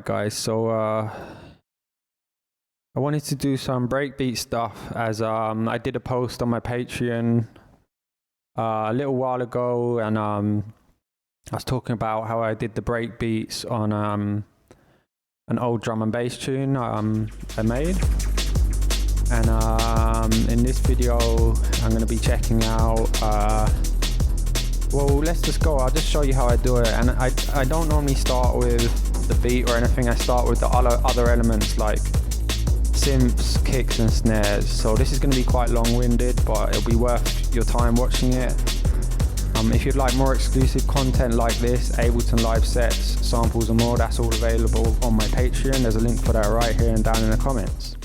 Alright guys, so I wanted to do some breakbeat stuff as I did a post on my Patreon a little while ago, and I was talking about how I did the breakbeats on an old drum and bass tune I made. And in this video I'm going to be checking out well, let's just go. I'll just show you how I do it. And I don't normally start with the beat or anything. I start with the other elements like synths, kicks and snares. So this is going to be quite long-winded, but it'll be worth your time watching it. If you'd like more exclusive content like this, Ableton live sets, samples and more, that's all available on my Patreon. There's a link for that right here and down in the comments.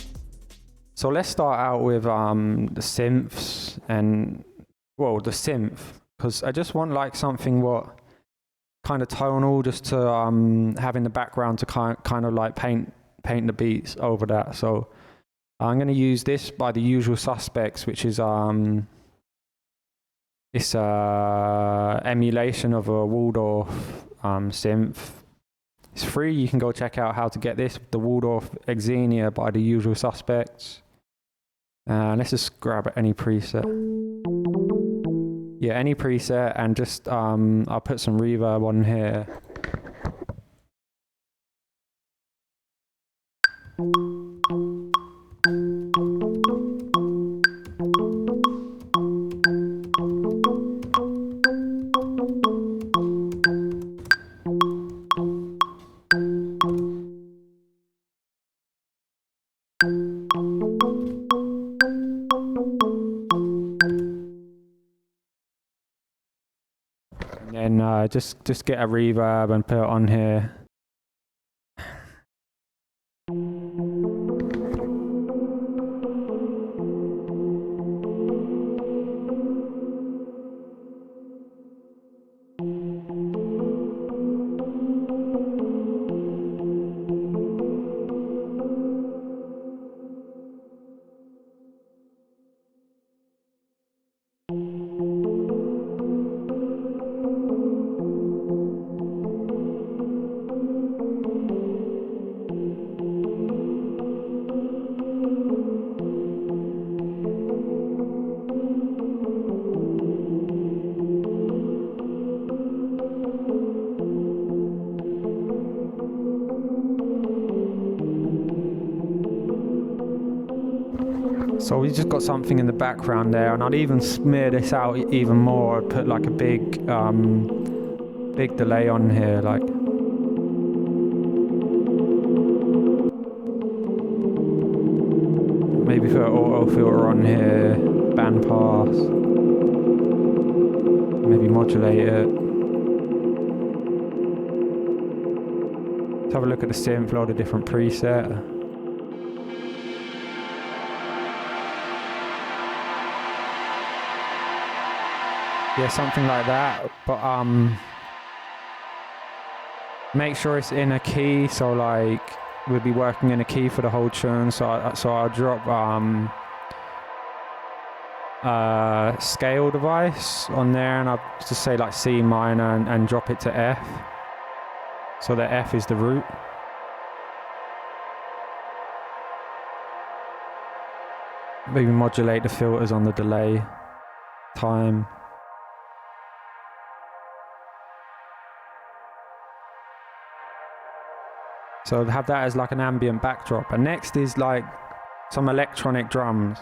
So let's start out with the synths and, well, the synth. Because I just want like something what kind of tonal, just to have in the background to kind of like paint the beats over that. So I'm going to use this by The Usual Suspects, which is it's emulation of a Waldorf synth. It's free. You can go check out how to get this. The Waldorf Xenia by The Usual Suspects. Let's just grab any preset. Yeah, any preset, and just I'll put some reverb on here. And then just get a reverb and put it on here. So we just got something in the background there, and I'd even smear this out even more. I'd put like a big delay on here, like. Maybe put an auto filter on here, band pass. Maybe modulate it. Let's have a look at the synth, load a different preset. Yeah, something like that, but make sure it's in a key, so like we'll be working in a key for the whole tune. So I'll drop scale device on there, and I'll just say like C minor and drop it to F. So the F is the root. Maybe modulate the filters on the delay time. So have that as like an ambient backdrop. And next is like some electronic drums.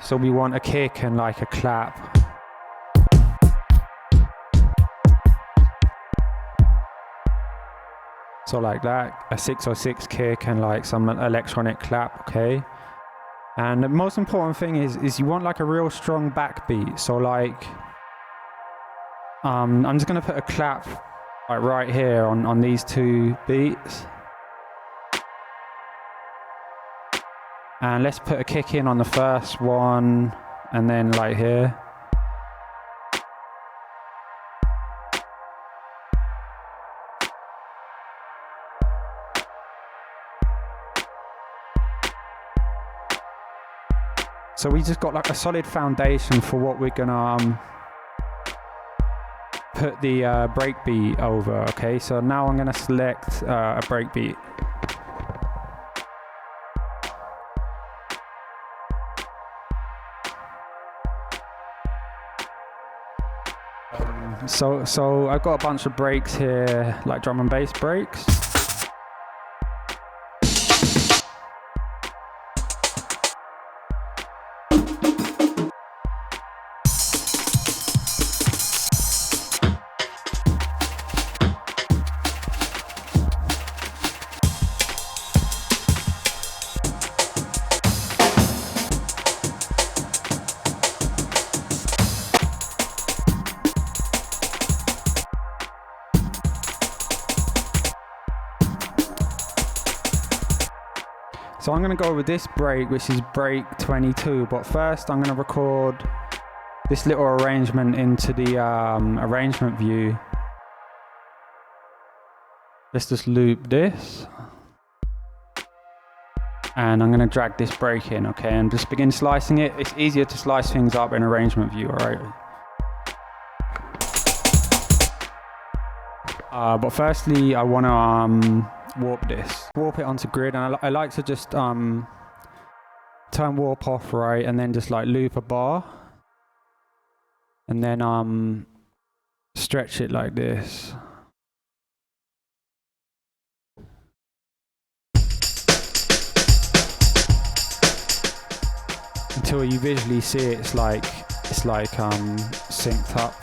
So we want a kick and like a clap. So like that, a 606 kick and like some electronic clap, okay? And the most important thing is you want like a real strong backbeat. So like I'm just gonna put a clap like right here on these two beats. And let's put a kick in on the first one and then like here. So we just got like a solid foundation for what we're gonna put the breakbeat over, okay? So now I'm gonna select a breakbeat. So I've got a bunch of breaks here, like drum and bass breaks. So I'm going to go with this break, which is break 22, but first I'm going to record this little arrangement into the arrangement view. Let's just loop this. And I'm going to drag this break in, okay, and just begin slicing it. It's easier to slice things up in arrangement view, alright? But firstly, I want to warp it onto grid, and I like to just turn warp off, right, and then just like loop a bar, and then stretch it like this. Until you visually see it, it's like synced up.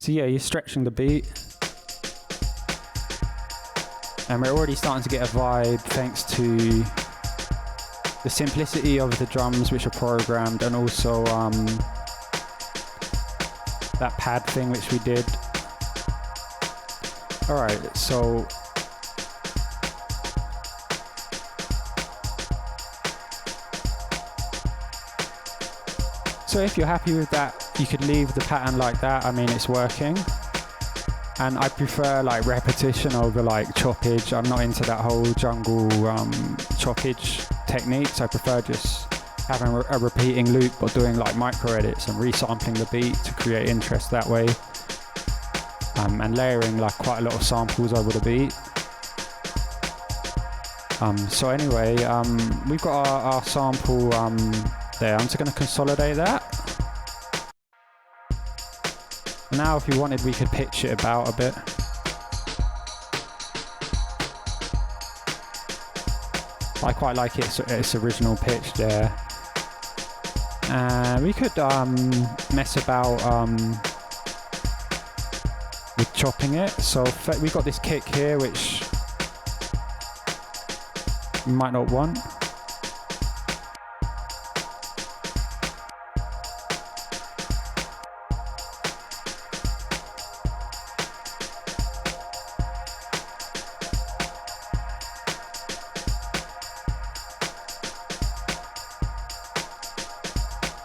So yeah, you're stretching the beat. And we're already starting to get a vibe thanks to the simplicity of the drums which are programmed, and also that pad thing which we did. Alright, so if you're happy with that, you could leave the pattern like that. I mean, it's working. And I prefer like repetition over like choppage. I'm not into that whole jungle choppage techniques. I prefer just having a repeating loop, but doing like micro edits and resampling the beat to create interest that way. And layering like quite a lot of samples over the beat. So anyway, we've got our sample there. I'm just going to consolidate that. Now if you wanted, we could pitch it about a bit. I quite like its original pitch there. We could mess about with chopping it. So we got this kick here which you might not want.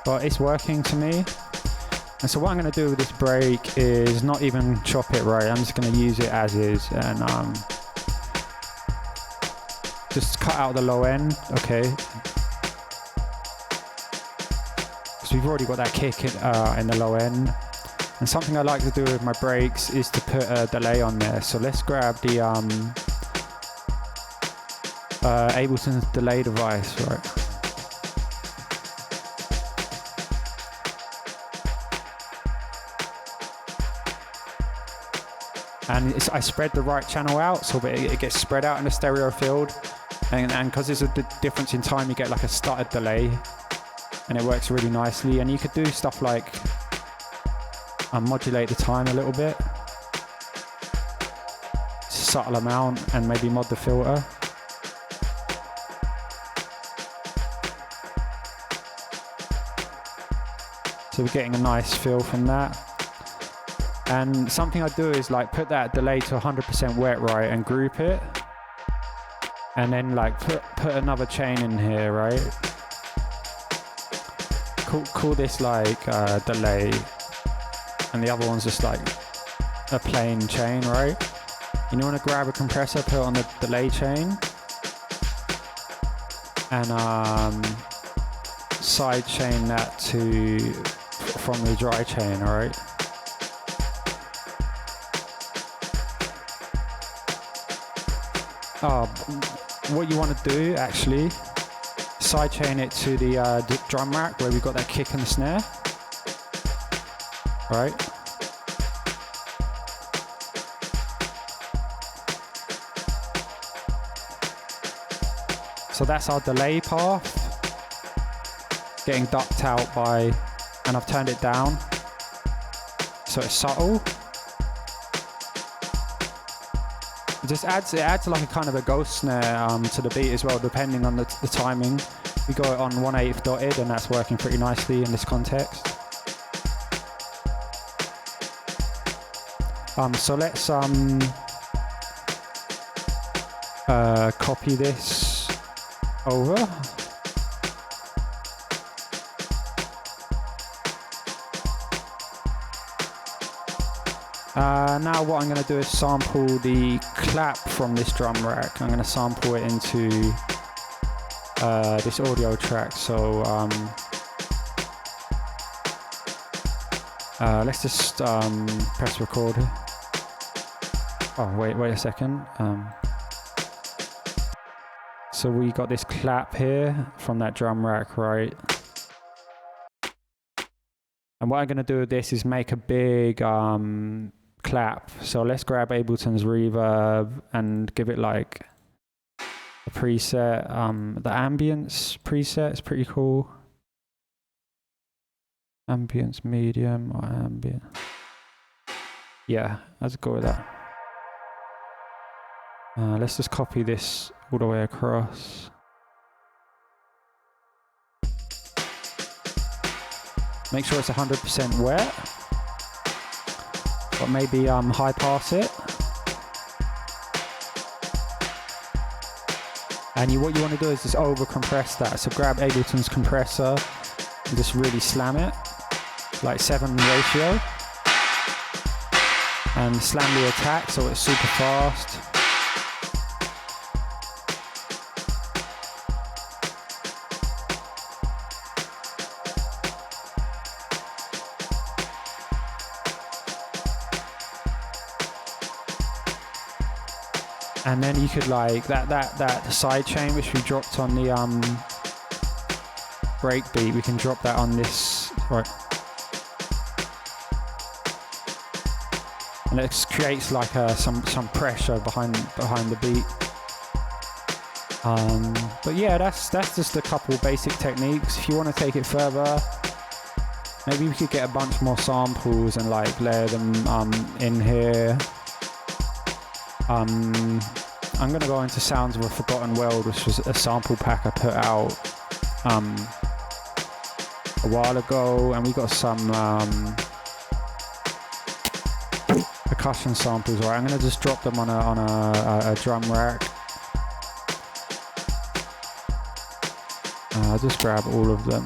But it's working to me. And so what I'm going to do with this break is not even chop it, right? I'm just going to use it as is, and just cut out the low end, okay? So we've already got that kick in the low end. And something I like to do with my breaks is to put a delay on there. So let's grab the Ableton's delay device, right? And I spread the right channel out so that it gets spread out in the stereo field. And because there's a difference in time, you get like a stuttered delay. And it works really nicely. And you could do stuff like modulate the time a little bit. Subtle amount, and maybe mod the filter. So we're getting a nice feel from that. And something I do is like put that delay to 100% wet, right, and group it. And then like put another chain in here, right? Call this like delay. And the other one's just like a plain chain, right? And you want to grab a compressor, put it on the delay chain. And side chain that from the dry chain, alright? What you want to do actually, side chain it to the drum rack where we've got that kick and the snare, right? So that's our delay path, getting ducked out by, and I've turned it down, so it's subtle. It adds like a kind of a ghost snare to the beat as well, depending on the timing. We got it on 1/8 dotted, and that's working pretty nicely in this context. So let's copy this over. Now what I'm going to do is sample the clap from this drum rack. I'm going to sample it into this audio track. So let's just press record. Oh, wait a second. So we got this clap here from that drum rack, right? And what I'm going to do with this is make a big clap. So let's grab Ableton's reverb and give it like a preset. The ambience preset is pretty cool. Ambience medium or ambient. Yeah, let's go with that. Let's just copy this all the way across. Make sure it's 100% wet, but maybe high pass it. And what you want to do is just over compress that. So grab Ableton's compressor and just really slam it, like 7 ratio. And slam the attack so it's super fast. And then you could like that side chain which we dropped on the breakbeat, we can drop that on this, right? And it creates like some pressure behind the beat. But yeah, that's just a couple basic techniques. If you want to take it further, maybe we could get a bunch more samples and like layer them in here. I'm going to go into Sounds of a Forgotten World, which was a sample pack I put out a while ago, and we got some percussion samples. Right, I'm going to just drop them on a drum rack. I'll just grab all of them,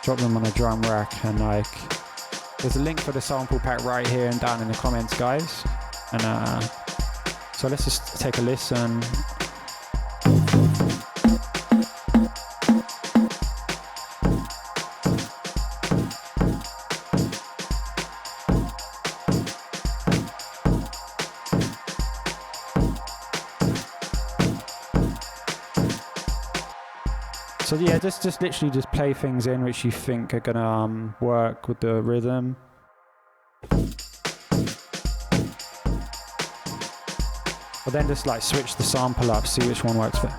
drop them on a drum rack, and like there's a link for the sample pack right here and down in the comments, guys. And so let's just take a listen. So yeah, just literally just play things in which you think are gonna work with the rhythm. But then just like switch the sample up, see which one works for.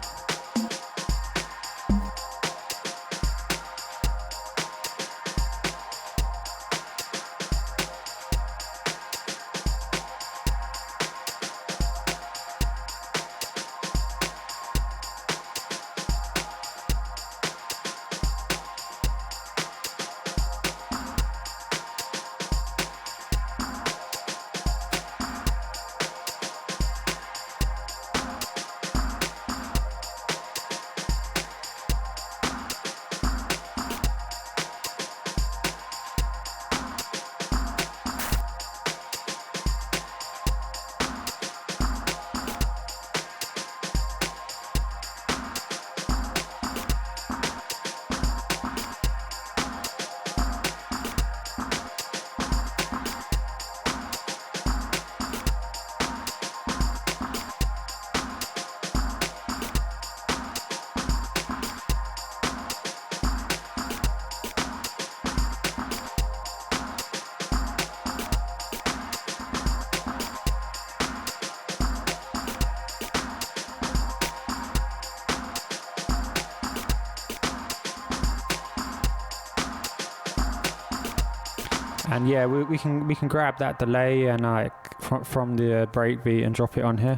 And yeah, we can grab that delay and like from the breakbeat and drop it on here.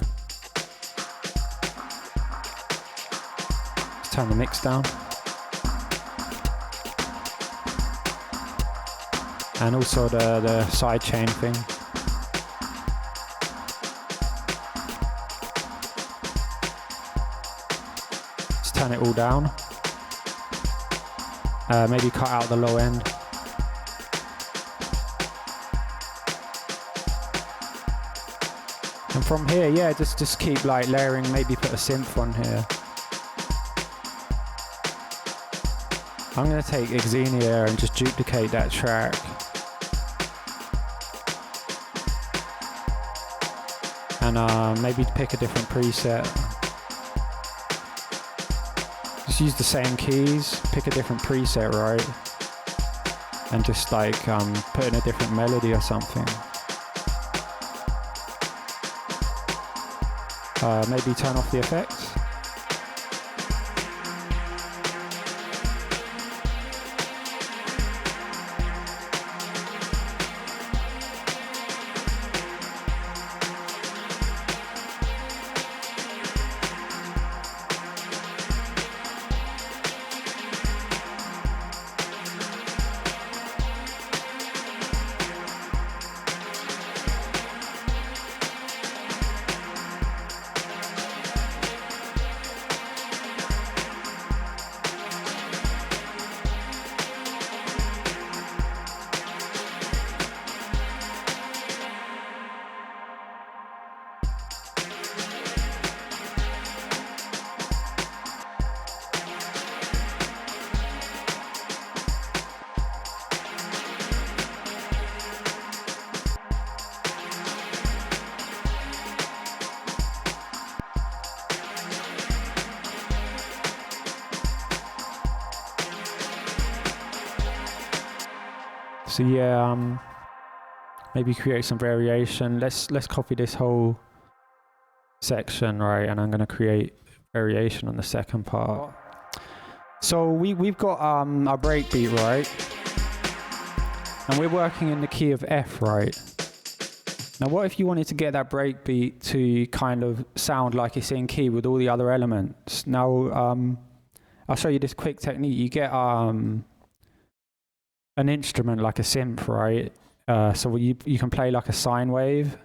Let's turn the mix down. And also the side chain thing. Let's turn it all down. Maybe cut out the low end. And from here, yeah, just keep like layering, maybe put a synth on here. I'm gonna take Xenia and just duplicate that track. And maybe pick a different preset. Just use the same keys, pick a different preset, right? And just like put in a different melody or something. Maybe turn off the effects. So yeah, maybe create some variation. Let's copy this whole section, right? And I'm gonna create variation on the second part. So we've got our breakbeat, right? And we're working in the key of F, right? Now what if you wanted to get that breakbeat to kind of sound like it's in key with all the other elements? Now I'll show you this quick technique. You get an instrument like a synth, right? So you can play like a sine wave,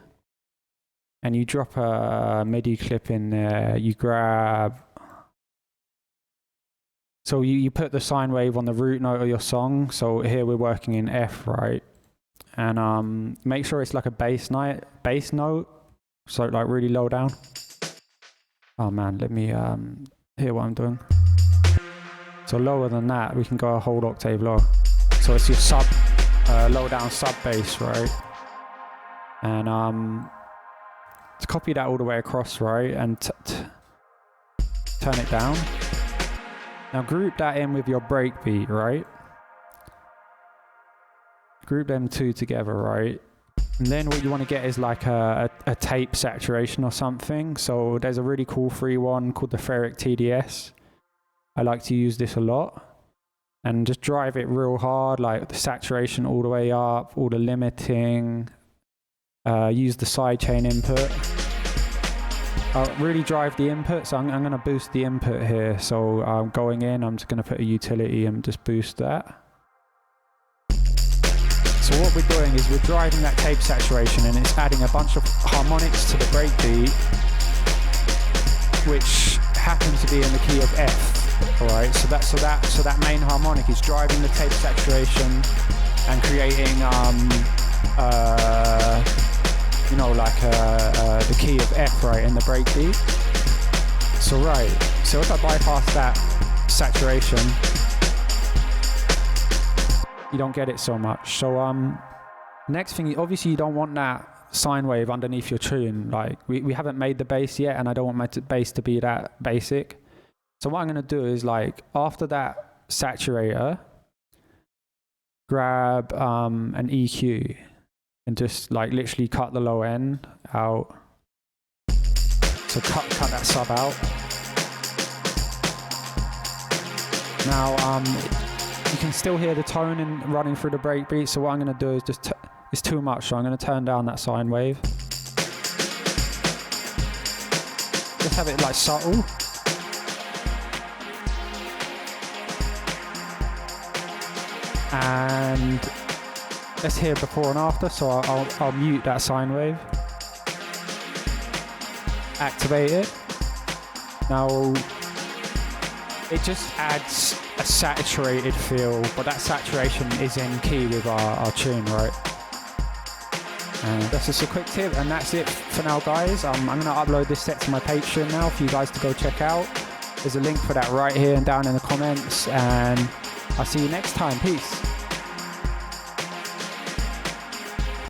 and you drop a MIDI clip in there. You grab, so you put the sine wave on the root note of your song. So here we're working in F, right? And make sure it's like a bass note, so like really low down. Oh man, let me hear what I'm doing. So lower than that, we can go a whole octave lower. So it's your low down sub bass, right? And to copy that all the way across, right? And turn it down. Now group that in with your breakbeat, right? Group them two together, right? And then what you want to get is like a tape saturation or something. So there's a really cool free one called the Ferric TDS. I like to use this a lot. And just drive it real hard, like the saturation all the way up, all the limiting. Use the sidechain input. I'll really drive the input, so I'm going to boost the input here. So going in, I'm just going to put a utility and just boost that. So what we're doing is we're driving that tape saturation, and it's adding a bunch of harmonics to the breakbeat, which happens to be in the key of F. All right, so that main harmonic is driving the tape saturation and creating you know, like the key of F, right, in the breakbeat. So right, so if I bypass that saturation, you don't get it so much. So next thing, obviously you don't want that sine wave underneath your tune. Like we haven't made the bass yet, and I don't want my bass to be that basic. So what I'm going to do is, like, after that saturator, grab an EQ and just like literally cut the low end out. So cut that sub out. Now you can still hear the tone running through the breakbeat. So what I'm going to do is just, it's too much. So I'm going to turn down that sine wave. Just have it like subtle. And let's hear before and after. So I'll mute that sine wave. Activate it. Now it just adds a saturated feel, but that saturation is in key with our tune, right? And that's just a quick tip, and that's it for now, guys. I'm going to upload this set to my Patreon now for you guys to go check out. There's a link for that right here and down in the comments, and I'll see you next time. Peace.